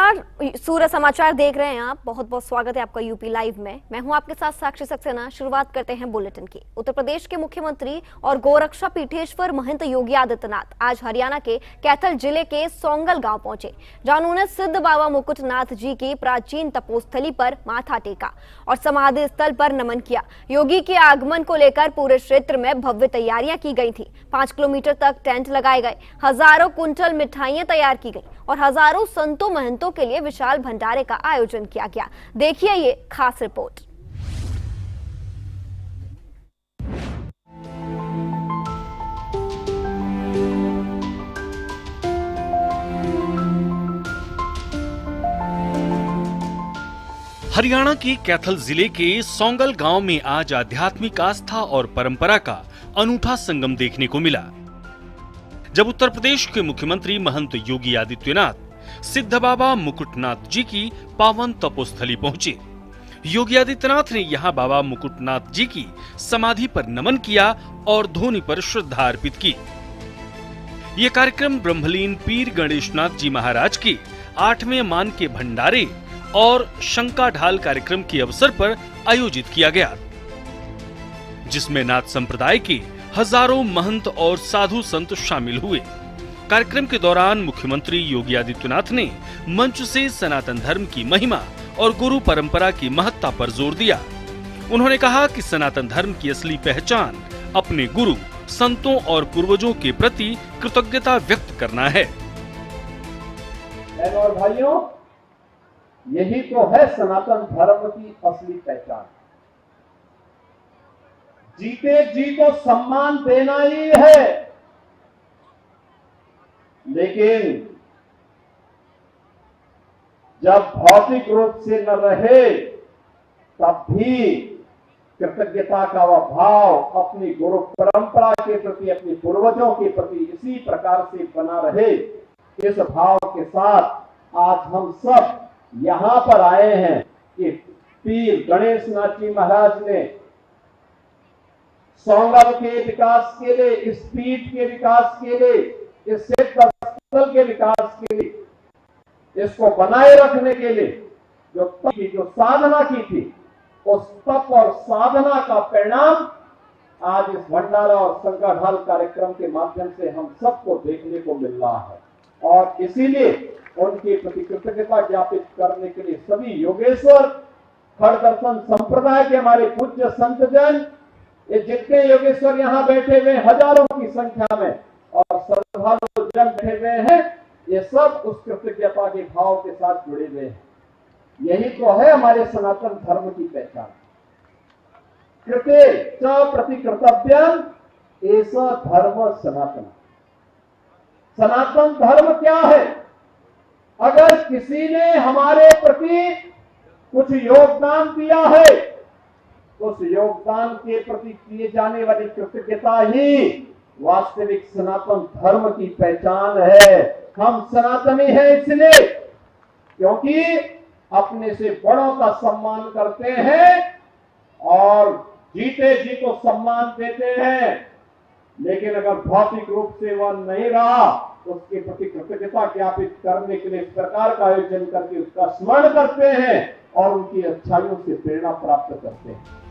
नमस्कार, सूर्य समाचार देख रहे हैं आप। बहुत बहुत स्वागत है आपका यूपी लाइव में। मैं हूं आपके साथ साक्षी सक्सेना। शुरुआत करते हैं बुलेटिन की। उत्तर प्रदेश के मुख्यमंत्री और गोरक्षा पीठेश्वर महंत योगी आदित्यनाथ आज हरियाणा के कैथल जिले के सोंगल गांव पहुंचे, जहां उन्होंने सिद्ध बाबा मुकुटनाथ जी की प्राचीन तपोस्थली पर माथा टेका और समाधि स्थल पर नमन किया। योगी के आगमन को लेकर पूरे क्षेत्र में भव्य तैयारियां की गई थी। 5 किलोमीटर तक टेंट लगाए गए, हजारों कुंटल मिठाइयां तैयार की गई और हजारों संतों महंतों के लिए विशाल भंडारे का आयोजन किया गया। देखिए ये खास रिपोर्ट। हरियाणा के कैथल जिले के सोंगल गांव में आज आध्यात्मिक आस्था और परंपरा का अनूठा संगम देखने को मिला, जब उत्तर प्रदेश के मुख्यमंत्री महंत योगी आदित्यनाथ सिद्ध बाबा मुकुटनाथ जी की पावन तपोस्थली पहुंचे। योगी आदित्यनाथ ने यहां बाबा मुकुटनाथ जी की समाधि पर नमन किया और धोनी पर श्रद्धा अर्पित की। ये कार्यक्रम ब्रह्मलीन पीर गणेशनाथ जी महाराज के 8वें मान के भंडारे और शंका ढाल कार्यक्रम के अवसर पर आयोजित किया गया, जिसमें नाथ संप्रदाय के हजारों महंत और साधु संत शामिल हुए। कार्यक्रम के दौरान मुख्यमंत्री योगी आदित्यनाथ ने मंच से सनातन धर्म की महिमा और गुरु परंपरा की महत्ता पर जोर दिया। उन्होंने कहा कि सनातन धर्म की असली पहचान अपने गुरु, संतों और पूर्वजों के प्रति कृतज्ञता व्यक्त करना है। और भाइयों, यही तो है सनातन धर्म की असली पहचान। जीते जी को सम्मान देना ही है, लेकिन जब भौतिक रूप से न रहे तब भी कृतज्ञता का वह भाव अपनी गुरु परंपरा के प्रति, अपने पूर्वजों के प्रति इसी प्रकार से बना रहे। इस भाव के साथ आज हम सब यहां पर आए हैं कि पीर गणेशनाथ जी महाराज ने सोंगल के विकास के लिए, इस पीठ के विकास के लिए, इस सिद्ध स्थल के विकास के लिए, इसको बनाए रखने के लिए जो साधना की थी, उस तप और साधना का परिणाम आज इस भंडारा और शंका ढाल कार्यक्रम के माध्यम से हम सबको देखने को मिल रहा है। और इसीलिए उनके प्रति कृतज्ञता ज्ञापित करने के लिए सभी योगेश्वर, खड़ दर्शन संप्रदाय के हमारे पूज्य संतजन, ये जितने योगेश्वर यहाँ बैठे हुए हजारों की संख्या में और श्रद्धालु जन बैठे हुए हैं, ये सब उस कृतज्ञता के भाव के साथ जुड़े हुए हैं। यही तो है हमारे सनातन धर्म की पहचान। कृते च प्रति कर्तव्यम ऐसा धर्म सनातन। सनातन धर्म क्या है? अगर किसी ने हमारे प्रति कुछ योगदान दिया है तो उस योगदान के प्रति किए जाने वाली कृतज्ञता ही वास्तविक सनातन धर्म की पहचान है। हम सनातनी हैं इसलिए क्योंकि अपने से बड़ों का सम्मान करते हैं और जीते जी को सम्मान देते हैं, लेकिन अगर भौतिक रूप से वह नहीं रहा तो उसके प्रति कृतज्ञता ज्ञापित करने के लिए इस प्रकार का आयोजन करके उसका स्मरण करते हैं और उनकी अच्छाइयों से प्रेरणा प्राप्त करते हैं।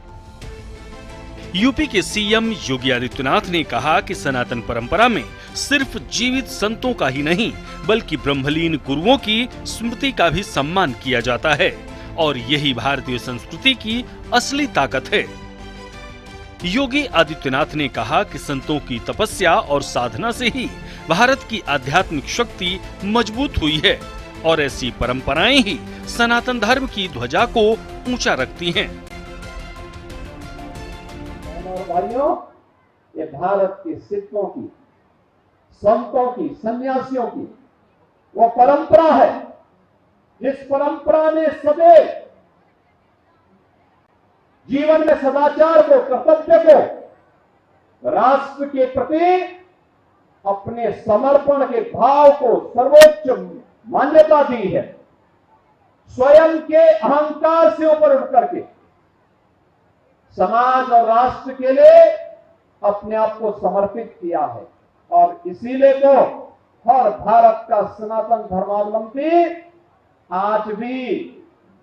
यूपी के सीएम योगी आदित्यनाथ ने कहा कि सनातन परंपरा में सिर्फ जीवित संतों का ही नहीं बल्कि ब्रह्मलीन गुरुओं की स्मृति का भी सम्मान किया जाता है और यही भारतीय संस्कृति की असली ताकत है। योगी आदित्यनाथ ने कहा कि संतों की तपस्या और साधना से ही भारत की आध्यात्मिक शक्ति मजबूत हुई है और ऐसी परंपराएं ही सनातन धर्म की ध्वजा को ऊंचा रखती हैं। भाइयों, ये भारत के सिद्धों की, संतों की, सन्यासियों की वो परंपरा है जिस परंपरा ने सदैव जीवन में सदाचार को, कर्तव्य को, राष्ट्र के प्रति अपने समर्पण के भाव को सर्वोच्च मान्यता दी है। स्वयं के अहंकार से ऊपर उठ करके समाज और राष्ट्र के लिए अपने आप को समर्पित किया है और इसीलिए तो हर भारत का सनातन धर्मावलंबी आज भी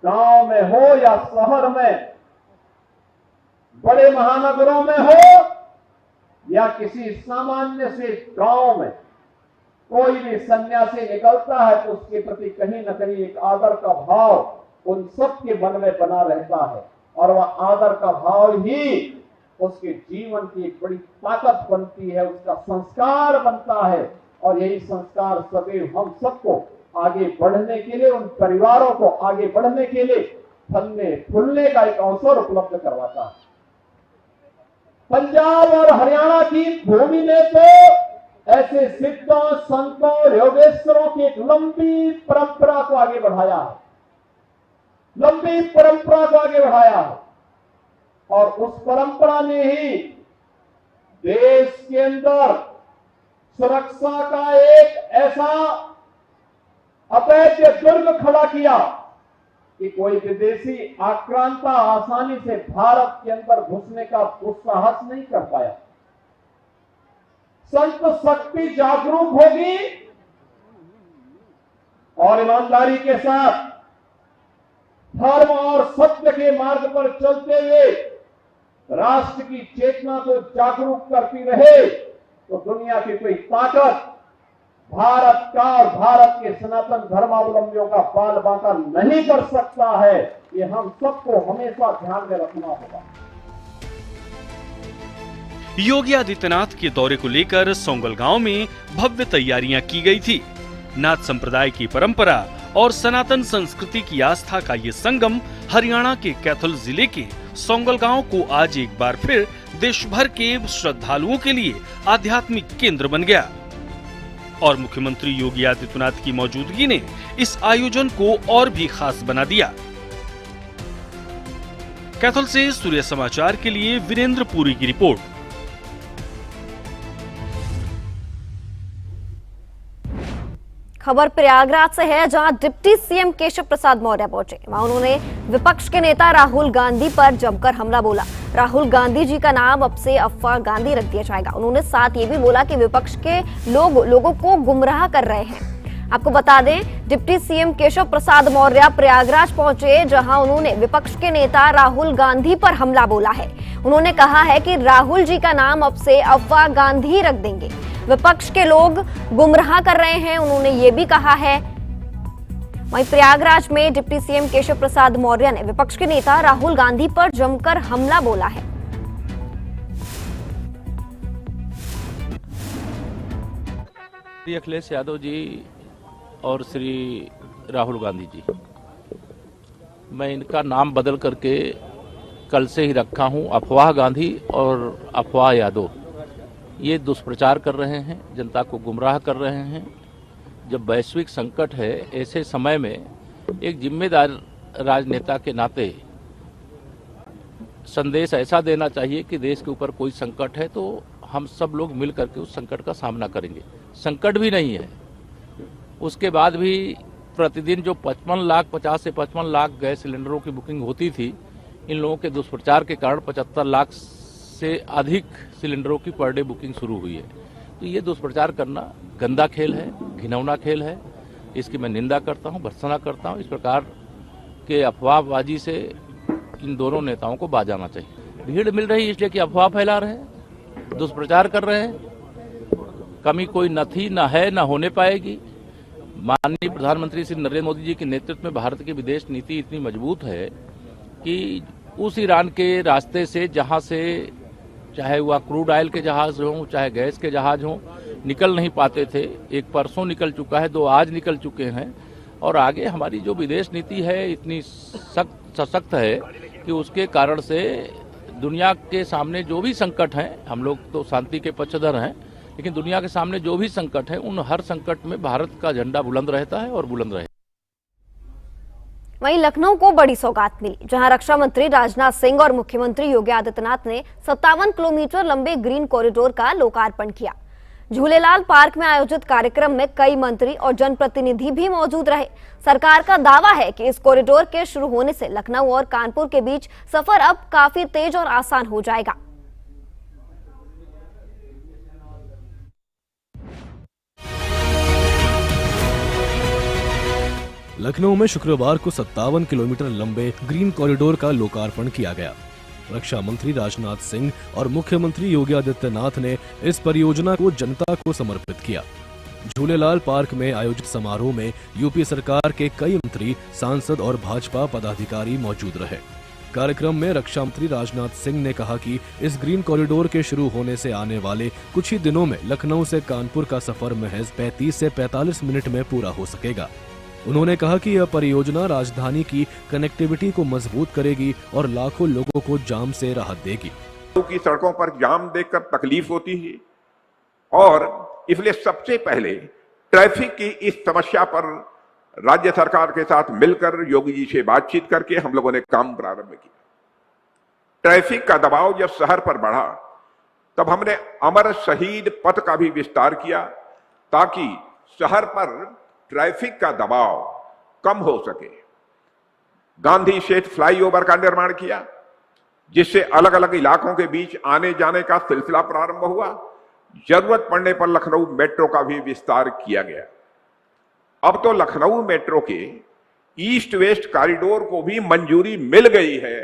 गांव में हो या शहर में, बड़े महानगरों में हो या किसी सामान्य से गांव में, कोई भी सन्यासी निकलता है तो उसके प्रति कहीं न कहीं एक आदर का भाव उन सब के मन में बना रहता है, और वह आदर का भाव ही उसके जीवन की एक बड़ी ताकत बनती है, उसका संस्कार बनता है। और यही संस्कार सदैव हम सबको आगे बढ़ने के लिए, उन परिवारों को आगे बढ़ने के लिए फलने फूलने का एक अवसर उपलब्ध करवाता है। पंजाब और हरियाणा की भूमि ने तो ऐसे सिद्धों, संतों, योगेश्वरों की एक लंबी परंपरा को आगे बढ़ाया है, लंबी परंपरा को आगे बढ़ाया है। और उस परंपरा ने ही देश के अंदर सुरक्षा का एक ऐसा अवैध दुर्ग खड़ा किया कि कोई विदेशी आक्रांता आसानी से भारत के अंदर घुसने का दुस्साहस नहीं कर पाया। संत शक्ति जागरूक होगी और ईमानदारी के साथ धर्म और सत्य के मार्ग पर चलते हुए राष्ट्र की चेतना को जागरूक करती रहे तो दुनिया की कोई ताकत भारत का और भारत के सनातन धर्मावलंबियों का बाल बांका नहीं कर सकता है। ये हम सबको हमेशा ध्यान में रखना होगा। योगी आदित्यनाथ के दौरे को लेकर सोंगल गांव में भव्य तैयारियां की गई थी। नाथ संप्रदाय की परंपरा और सनातन संस्कृति की आस्था का ये संगम हरियाणा के कैथल जिले के सोंगल गांव को आज एक बार फिर देश भर के श्रद्धालुओं के लिए आध्यात्मिक केंद्र बन गया। और मुख्यमंत्री योगी आदित्यनाथ की मौजूदगी ने इस आयोजन को और भी खास बना दिया। कैथल से सूर्य समाचार के लिए वीरेंद्र पुरी की रिपोर्ट। खबर प्रयागराज से है, जहां डिप्टी सीएम केशव प्रसाद मौर्य पहुंचे। वहां उन्होंने विपक्ष के नेता राहुल गांधी पर जमकर हमला बोला। राहुल गांधी जी का नाम अब से अफवाह गांधी रख दिया जाएगा। उन्होंने साथ ये भी बोला कि विपक्ष के लोगों को गुमराह कर रहे हैं। आपको बता दें, डिप्टी सीएम केशव प्रसाद मौर्य प्रयागराज पहुंचे, जहां उन्होंने विपक्ष के नेता राहुल गांधी पर हमला बोला है। उन्होंने कहा है कि राहुल जी का नाम अब से अफवाह गांधी रख देंगे, विपक्ष के लोग गुमराह कर रहे हैं, उन्होंने ये भी कहा है। वहीं प्रयागराज में डिप्टी सीएम केशव प्रसाद मौर्य ने विपक्ष के नेता राहुल गांधी पर जमकर हमला बोला है। श्री अखिलेश यादव जी और श्री राहुल गांधी जी, मैं इनका नाम बदल करके कल से ही रखा हूं, अफवाह गांधी और अफवाह यादव। ये दुष्प्रचार कर रहे हैं, जनता को गुमराह कर रहे हैं। जब वैश्विक संकट है, ऐसे समय में एक जिम्मेदार राजनेता के नाते संदेश ऐसा देना चाहिए कि देश के ऊपर कोई संकट है तो हम सब लोग मिल करके उस संकट का सामना करेंगे। संकट भी नहीं है, उसके बाद भी प्रतिदिन जो 50 से 55 लाख गैस सिलेंडरों की बुकिंग होती थी, इन लोगों के दुष्प्रचार के कारण 75 लाख से अधिक सिलेंडरों की पर डे बुकिंग शुरू हुई है। तो ये दुष्प्रचार करना गंदा खेल है, घिनौना खेल है। इसकी मैं निंदा करता हूं, भर्त्सना करता हूं। इस प्रकार के अफवाहबाजी से इन दोनों नेताओं को बाज आना चाहिए। भीड़ मिल रही है इसलिए कि अफवाह फैला रहे हैं, दुष्प्रचार कर रहे हैं। कमी कोई न थी, न है, न होने पाएगी। माननीय प्रधानमंत्री श्री नरेंद्र मोदी जी के नेतृत्व में भारत की विदेश नीति इतनी मजबूत है कि उस ईरान के रास्ते से, जहां से चाहे वह क्रूड ऑयल के जहाज हों, चाहे गैस के जहाज हों, निकल नहीं पाते थे। एक परसों निकल चुका है, 2 आज निकल चुके हैं। और आगे हमारी जो विदेश नीति है इतनी सशक्त है कि उसके कारण से दुनिया के सामने जो भी संकट हैं, हम लोग तो शांति के पक्षधर हैं, लेकिन दुनिया के सामने जो भी संकट है, उन हर संकट में भारत का झंडा बुलंद रहता है और बुलंद रहे। वहीं लखनऊ को बड़ी सौगात मिली, जहां रक्षा मंत्री राजनाथ सिंह और मुख्यमंत्री योगी आदित्यनाथ ने 57 किलोमीटर लंबे ग्रीन कॉरिडोर का लोकार्पण किया। झूलेलाल पार्क में आयोजित कार्यक्रम में कई मंत्री और जनप्रतिनिधि भी मौजूद रहे। सरकार का दावा है कि इस कॉरिडोर के शुरू होने से लखनऊ और कानपुर के बीच सफर अब काफी तेज और आसान हो जाएगा। लखनऊ में शुक्रवार को 57 किलोमीटर लंबे ग्रीन कॉरिडोर का लोकार्पण किया गया। रक्षा मंत्री राजनाथ सिंह और मुख्यमंत्री योगी आदित्यनाथ ने इस परियोजना को जनता को समर्पित किया। झूलेलाल पार्क में आयोजित समारोह में यूपी सरकार के कई मंत्री, सांसद और भाजपा पदाधिकारी मौजूद रहे। कार्यक्रम में रक्षा मंत्री राजनाथ सिंह ने कहा कि इस ग्रीन कॉरिडोर के शुरू होने से आने वाले कुछ ही दिनों में लखनऊ से कानपुर का सफर महज 35 से 45 मिनट में पूरा हो सकेगा। उन्होंने कहा कि यह परियोजना राजधानी की कनेक्टिविटी को मजबूत करेगी और लाखों लोगों को जाम से राहत देगी। की सड़कों पर जाम देखकर तकलीफ होती है और इसलिए सबसे पहले ट्रैफिक की इस समस्या पर राज्य सरकार के साथ मिलकर योगी जी से बातचीत करके हम लोगों ने काम प्रारंभ किया। ट्रैफिक का दबाव जब शहर पर बढ़ा तब हमने अमर शहीद पथ का भी विस्तार किया ताकि शहर पर ट्रैफिक का दबाव कम हो सके। गांधी सेतु फ्लाईओवर का निर्माण किया जिससे अलग अलग इलाकों के बीच आने जाने का सिलसिला प्रारंभ हुआ। जरूरत पड़ने पर लखनऊ मेट्रो का भी विस्तार किया गया। अब तो लखनऊ मेट्रो के ईस्ट वेस्ट कॉरिडोर को भी मंजूरी मिल गई है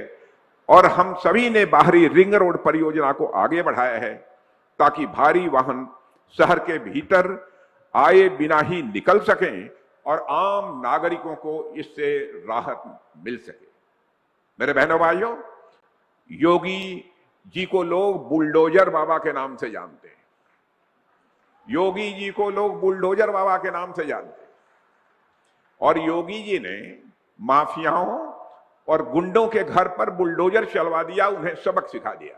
और हम सभी ने बाहरी रिंग रोड परियोजना को आगे बढ़ाया है ताकि भारी वाहन शहर के भीतर आए बिना ही निकल सकें और आम नागरिकों को इससे राहत मिल सके। मेरे बहनों भाइयों, योगी जी को लोग बुलडोजर बाबा के नाम से जानते हैं। योगी जी को लोग बुलडोजर बाबा के नाम से जानते हैं और योगी जी ने माफियाओं और गुंडों के घर पर बुलडोजर चलवा दिया, उन्हें सबक सिखा दिया।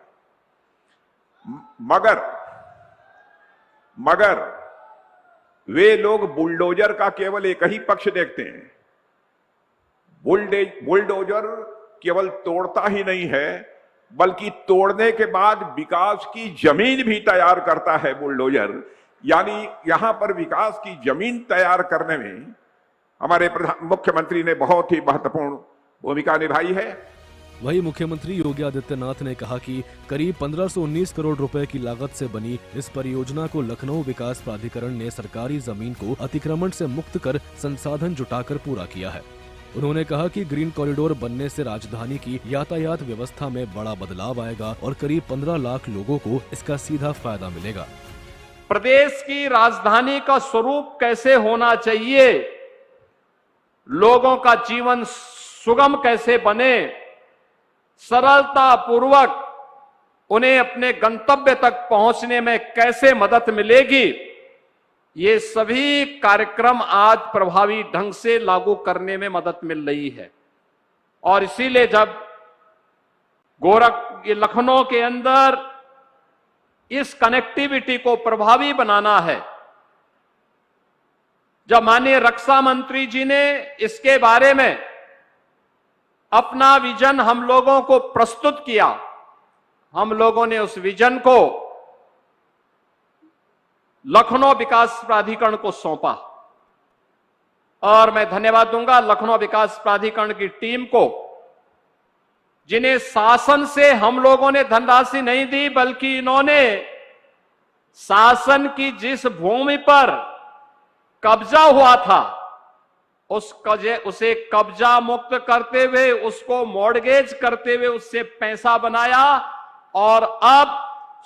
मगर वे लोग बुलडोजर का केवल एक ही पक्ष देखते हैं। बुलडोजर केवल तोड़ता ही नहीं है बल्कि तोड़ने के बाद विकास की जमीन भी तैयार करता है बुलडोजर। यानी यहां पर विकास की जमीन तैयार करने में हमारे मुख्यमंत्री ने बहुत ही महत्वपूर्ण भूमिका निभाई है। वहीं मुख्यमंत्री योगी आदित्यनाथ ने कहा कि करीब 1519 करोड़ रुपए की लागत से बनी इस परियोजना को लखनऊ विकास प्राधिकरण ने सरकारी जमीन को अतिक्रमण से मुक्त कर संसाधन जुटाकर पूरा किया है। उन्होंने कहा कि ग्रीन कॉरिडोर बनने से राजधानी की यातायात व्यवस्था में बड़ा बदलाव आएगा और करीब 15 लाख लोगों को इसका सीधा फायदा मिलेगा। प्रदेश की राजधानी का स्वरूप कैसे होना चाहिए, लोगों का जीवन सुगम कैसे बने, सरलता पूर्वक उन्हें अपने गंतव्य तक पहुंचने में कैसे मदद मिलेगी, ये सभी कार्यक्रम आज प्रभावी ढंग से लागू करने में मदद मिल रही है। और इसीलिए जब लखनऊ के अंदर इस कनेक्टिविटी को प्रभावी बनाना है, जब माननीय रक्षा मंत्री जी ने इसके बारे में अपना विजन हम लोगों को प्रस्तुत किया, हम लोगों ने उस विजन को लखनऊ विकास प्राधिकरण को सौंपा और मैं धन्यवाद दूंगा लखनऊ विकास प्राधिकरण की टीम को, जिन्हें शासन से हम लोगों ने धनराशि नहीं दी बल्कि इन्होंने शासन की जिस भूमि पर कब्जा हुआ था उसे कब्जा मुक्त करते हुए, उसको मॉर्गेज करते हुए उससे पैसा बनाया और अब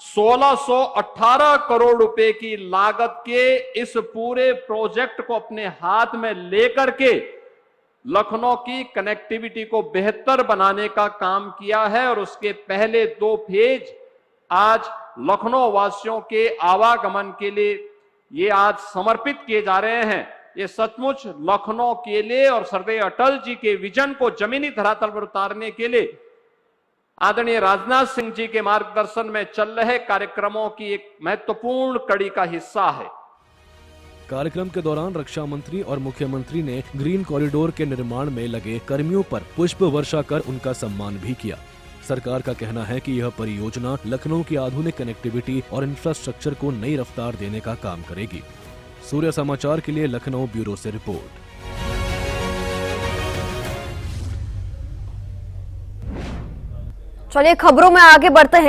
1618 करोड़ रुपए की लागत के इस पूरे प्रोजेक्ट को अपने हाथ में लेकर के लखनऊ की कनेक्टिविटी को बेहतर बनाने का काम किया है। और उसके पहले 2 फेज आज लखनऊ वासियों के आवागमन के लिए ये आज समर्पित किए जा रहे हैं। ये सचमुच लखनऊ के लिए और सरदार अटल जी के विजन को जमीनी धरातल पर उतारने के लिए आदरणीय राजनाथ सिंह जी के मार्गदर्शन में चल रहे कार्यक्रमों की एक महत्वपूर्ण कड़ी का हिस्सा है। कार्यक्रम के दौरान रक्षा मंत्री और मुख्यमंत्री ने ग्रीन कॉरिडोर के निर्माण में लगे कर्मियों पर पुष्प वर्षा कर उनका सम्मान भी किया। सरकार का कहना है कि यह परियोजना लखनऊ की आधुनिक कनेक्टिविटी और इंफ्रास्ट्रक्चर को नई रफ्तार देने का काम करेगी। सूर्य समाचार के लिए लखनऊ ब्यूरो से रिपोर्ट। चलिए खबरों में आगे बढ़ते हैं।